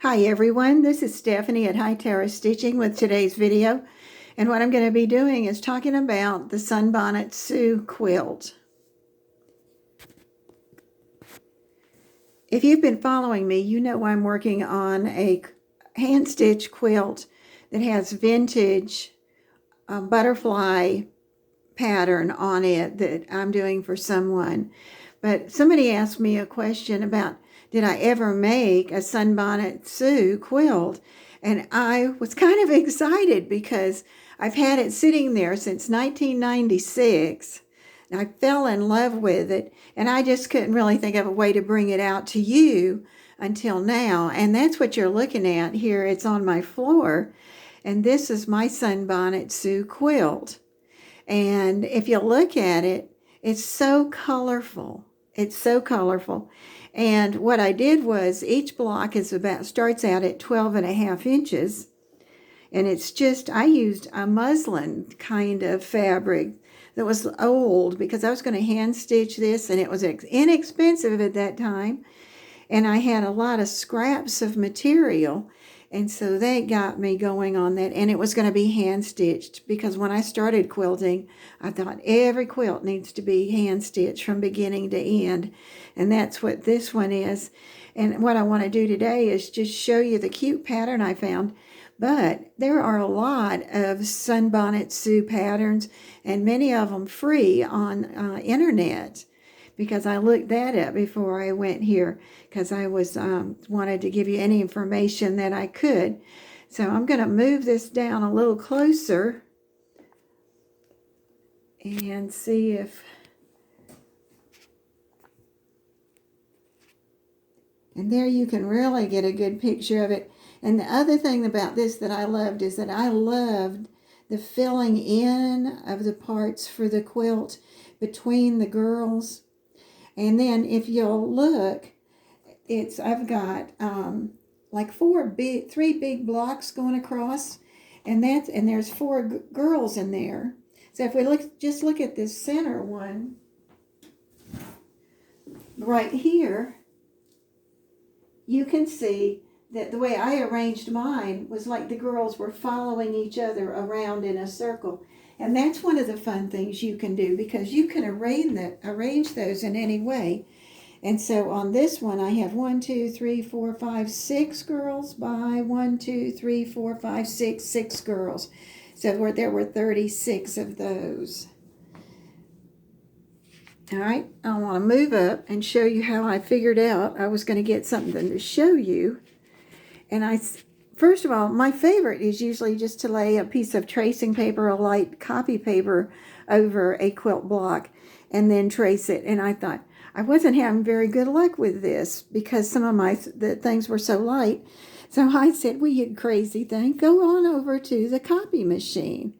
Hi everyone, this is Stephanie at Hightower Stitching with today's video, and what I'm going to be doing is talking about the Sunbonnet Sue quilt. If you've been following me, you know I'm working on a hand stitch quilt that has vintage butterfly pattern on it that I'm doing for someone. But somebody asked me a question about, did I ever make a Sunbonnet Sue quilt? And I was kind of excited because I've had it sitting there since 1996. And I fell in love with it, and I just couldn't really think of a way to bring it out to you until now. And that's what you're looking at here. It's on my floor, and this is my Sunbonnet Sue quilt. And if you look at it, it's so colorful. It's so colorful. And what I did was each block starts out at 12.5 inches. And it's just, I used a muslin kind of fabric that was old because I was going to hand stitch this, and it was inexpensive at that time. And I had a lot of scraps of material. And so that got me going on that. And it was going to be hand stitched because when I started quilting, I thought every quilt needs to be hand stitched from beginning to end. And that's what this one is. And what I want to do today is just show you the cute pattern I found. But there are a lot of Sunbonnet Sue patterns, and many of them free on internet, because I looked that up before I went here, because I was wanted to give you any information that I could. So I'm going to move this down a little closer and see if, and there you can really get a good picture of it. And the other thing about this that I loved is that I loved the filling in of the parts for the quilt between the girls. And then if you'll look, I've got like three big blocks going across, and there's four girls in there. So if we just look at this center one right here, you can see that the way I arranged mine was like the girls were following each other around in a circle. And that's one of the fun things you can do, because you can arrange those in any way. And so on this one, I have 6 girls by 6 girls. So there were 36 of those. All right, I want to move up and show you how I figured out I was going to get something to show you. And first of all, my favorite is usually just to lay a piece of tracing paper, a light copy paper, over a quilt block and then trace it. And I thought I wasn't having very good luck with this because some of the things were so light. So I said, well, you crazy thing, go on over to the copy machine.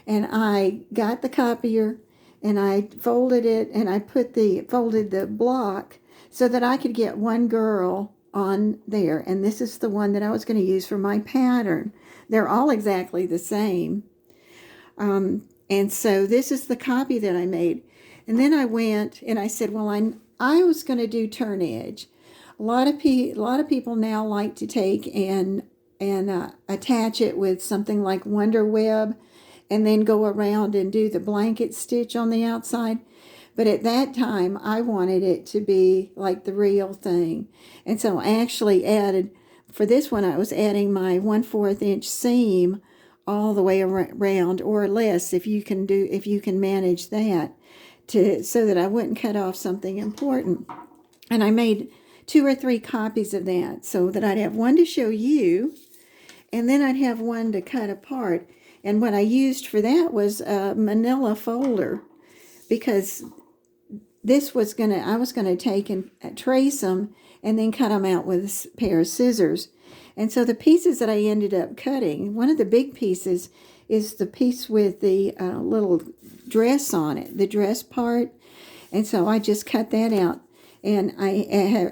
And I got the copier and I folded it, and I folded the block so that I could get one girl on there. And this is the one that I was going to use for my pattern. They're all exactly the same. And so this is the copy that I made. And then I went and I said, well, I was going to do turn edge. A lot of people now like to take and attach it with something like Wonder Web, and then go around and do the blanket stitch on the outside. But at that time, I wanted it to be like the real thing. And so I actually added, for this one, I was adding my 1/4 inch seam all the way around, or less if you can manage that, so that I wouldn't cut off something important. And I made 2 or 3 copies of that so that I'd have one to show you, and then I'd have one to cut apart. And what I used for that was a manila folder, because I was going to take and trace them and then cut them out with a pair of scissors. And so the pieces that I ended up cutting, one of the big pieces is the piece with the little dress on it, the dress part. And so I just cut that out, and I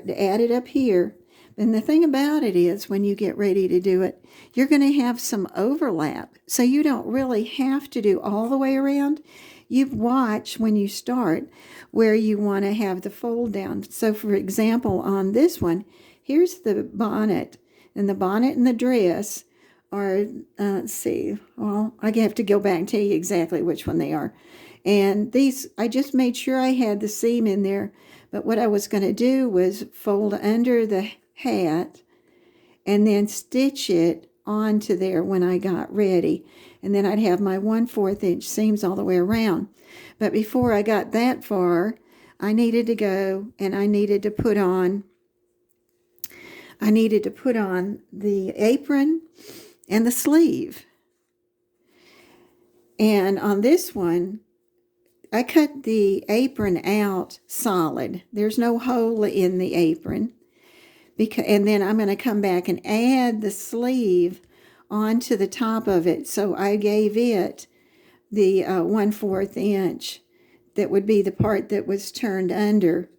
added up here. And the thing about it is, when you get ready to do it, you're going to have some overlap. So you don't really have to do all the way around. You watch when you start where you want to have the fold down. So for example, on this one, here's the bonnet and the bonnet and the dress are, let's see, well, I have to go back and tell you exactly which one they are. And these, I just made sure I had the seam in there, but what I was going to do was fold under the hat and then stitch it onto there when I got ready. And then I'd have my 1/4 inch seams all the way around. But before I got that far, I needed to go and I needed to put on the apron and the sleeve. And on this one, I cut the apron out solid. There's no hole in the apron. And then I'm going to come back and add the sleeve onto the top of it. So I gave it the 1/4 inch. That would be the part that was turned under.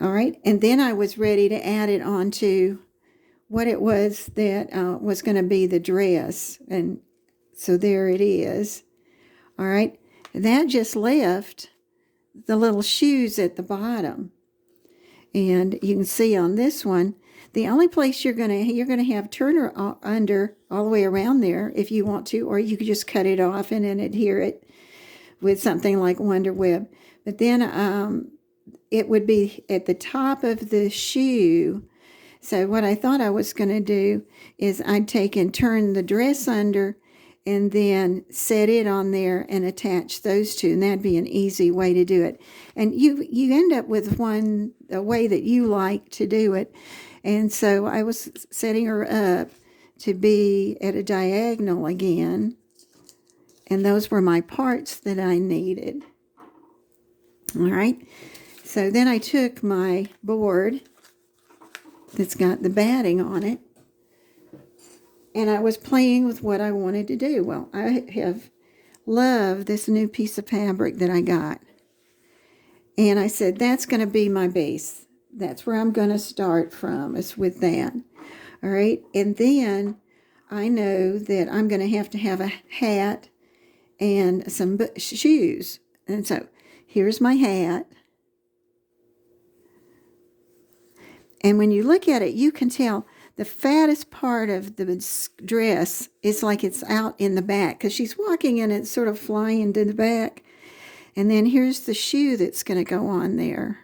All right. And then I was ready to add it onto what it was that was going to be the dress. And so there it is. All right. That just left the little shoes at the bottom. And you can see on this one, the only place you're gonna have turner under all the way around there if you want to, or you could just cut it off and then adhere it with something like Wonder Web. But then it would be at the top of the shoe. So what I thought I was going to do is I'd take and turn the dress under and then set it on there and attach those two, and that'd be an easy way to do it. And you end up with a way that you like to do it. And so I was setting her up to be at a diagonal again, and those were my parts that I needed. All right, so then I took my board that's got the batting on it, and I was playing with what I wanted to do. Well, I have loved this new piece of fabric that I got. And I said, that's going to be my base. That's where I'm going to start from, is with that. All right. And then I know that I'm going to have a hat and some shoes. And so here's my hat. And when you look at it, you can tell the fattest part of the dress is like it's out in the back because she's walking and it's sort of flying to the back. And then here's the shoe that's going to go on there.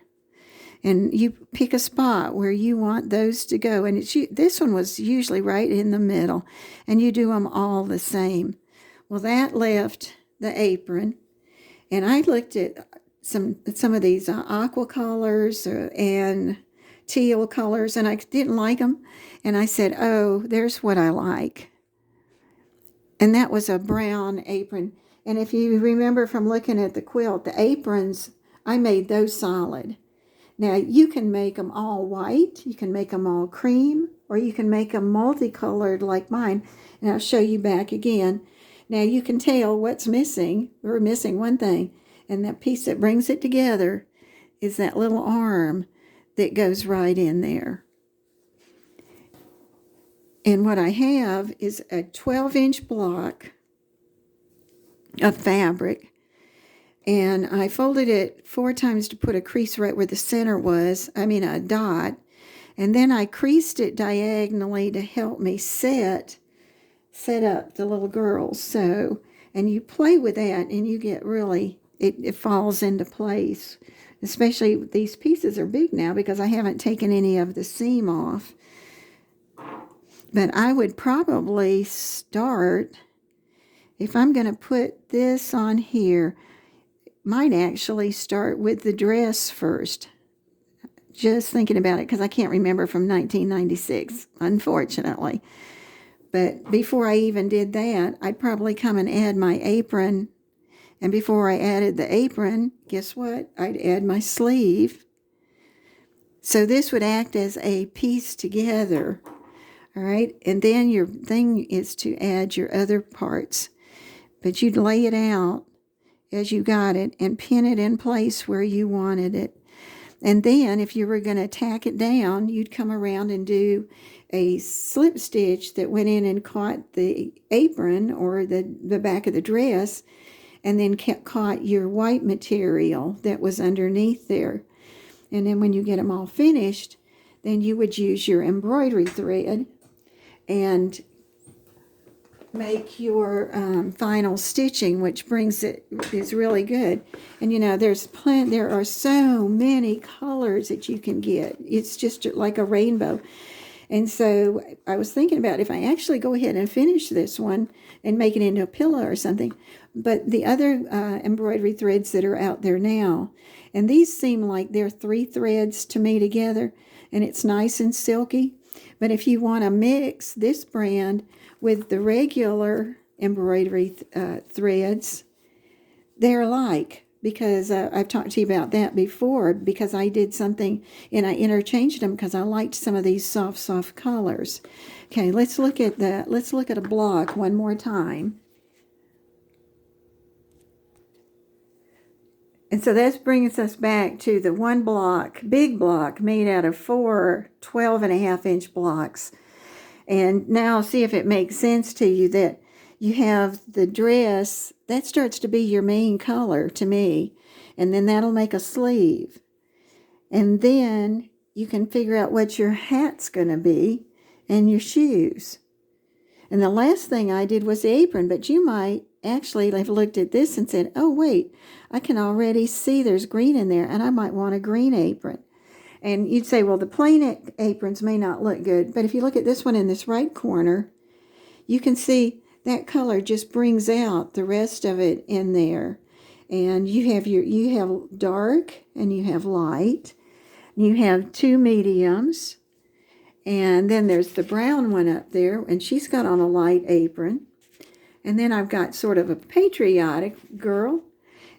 And you pick a spot where you want those to go. And this one was usually right in the middle. And you do them all the same. Well, that left the apron. And I looked at some of these aqua colors and teal colors, and I didn't like them. And I said, oh, there's what I like. And that was a brown apron. And if you remember from looking at the quilt, the aprons, I made those solid. Now, you can make them all white, you can make them all cream, or you can make them multicolored like mine. And I'll show you back again. Now, you can tell what's missing. We're missing one thing. And that piece that brings it together is that little arm that goes right in there. And what I have is a 12-inch block of fabric. And I folded it 4 times to put a crease right where the center was, a dot. And then I creased it diagonally to help me set up the little girls. So, and you play with that and you get really, it falls into place. Especially these pieces are big now because I haven't taken any of the seam off. But I would probably start, if I'm going to put this on here, might actually start with the dress first. Just thinking about it because I can't remember from 1996, unfortunately. But before I even did that, I'd probably come and add my apron. And before I added the apron, guess what? I'd add my sleeve. So this would act as a piece together. All right. And then your thing is to add your other parts. But you'd lay it out as you got it and pin it in place where you wanted it. And then if you were going to tack it down, you'd come around and do a slip stitch that went in and caught the apron or the back of the dress, and then caught your white material that was underneath there. And then when you get them all finished, then you would use your embroidery thread and make your final stitching, which brings it is really good. And you know, there are so many colors that you can get. It's just like a rainbow. And so I was thinking about if I actually go ahead and finish this one and make it into a pillow or something. But the other embroidery threads that are out there now, and these seem like they're 3 threads to me together, and it's nice and silky. But if you want to mix this brand with the regular embroidery threads, they're alike, because I've talked to you about that before, because I did something and I interchanged them because I liked some of these soft colors. Okay, let's look at a block one more time. And so that brings us back to the one block, big block, made out of 4 12.5-inch blocks. And now see if it makes sense to you that you have the dress, that starts to be your main color to me. And then that'll make a sleeve. And then you can figure out what your hat's going to be and your shoes. And the last thing I did was the apron, but you might actually have looked at this and said, oh, wait, I can already see there's green in there, and I might want a green apron. And you'd say, well, the plain aprons may not look good, but if you look at this one in this right corner, you can see that color just brings out the rest of it in there. And you have dark and you have light. You have 2 mediums. And then there's the brown one up there, and she's got on a light apron. And then I've got sort of a patriotic girl,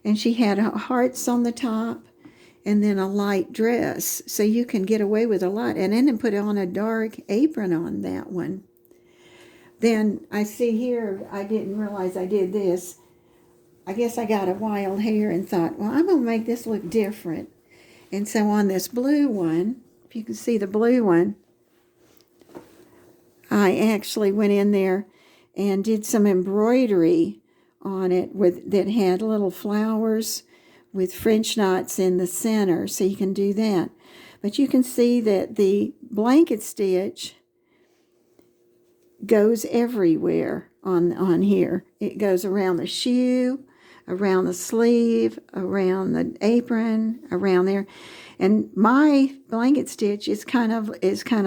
and she had hearts on the top, and then a light dress. So you can get away with a lot. And then put on a dark apron on that one. Then I see here, I didn't realize I did this. I guess I got a wild hair and thought, well, I'm going to make this look different. And so on this blue one, if you can see the blue one, I actually went in there and did some embroidery on it that had little flowers with French knots in the center, so you can do that. But you can see that the blanket stitch goes everywhere on here. It goes around the shoe, around the sleeve, around the apron, around there. And my blanket stitch is kind of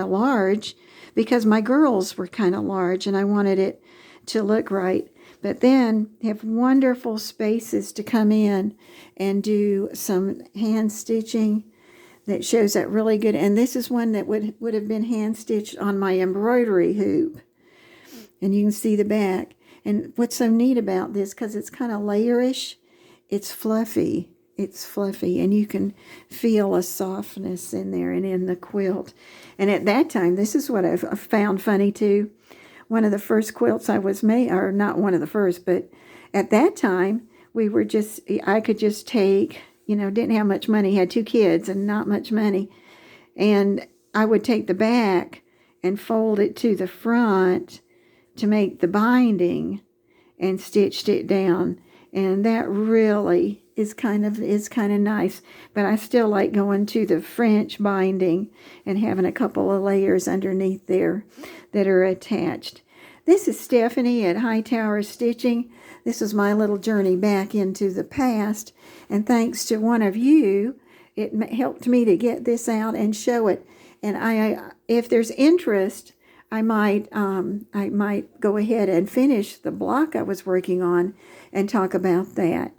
large, because my girls were kind of large and I wanted it to look right. But then have wonderful spaces to come in and do some hand stitching that shows that really good. And this is one that would have been hand stitched on my embroidery hoop. And you can see the back. And what's so neat about this, because it's kind of layerish, it's fluffy. It's fluffy, and you can feel a softness in there and in the quilt. And at that time, this is what I found funny too. One of the first quilts I was made, or not one of the first, but at that time, I could just take, didn't have much money, had 2 kids and not much money. And I would take the back and fold it to the front to make the binding and stitched it down. And that really is kind of nice. But I still like going to the French binding and having a couple of layers underneath there that are attached. This is Stephanie at Hightower Stitching. This is my little journey back into the past. And thanks to one of you, it helped me to get this out and show it. And if there's interest, I might go ahead and finish the block I was working on and talk about that.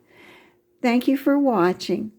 Thank you for watching.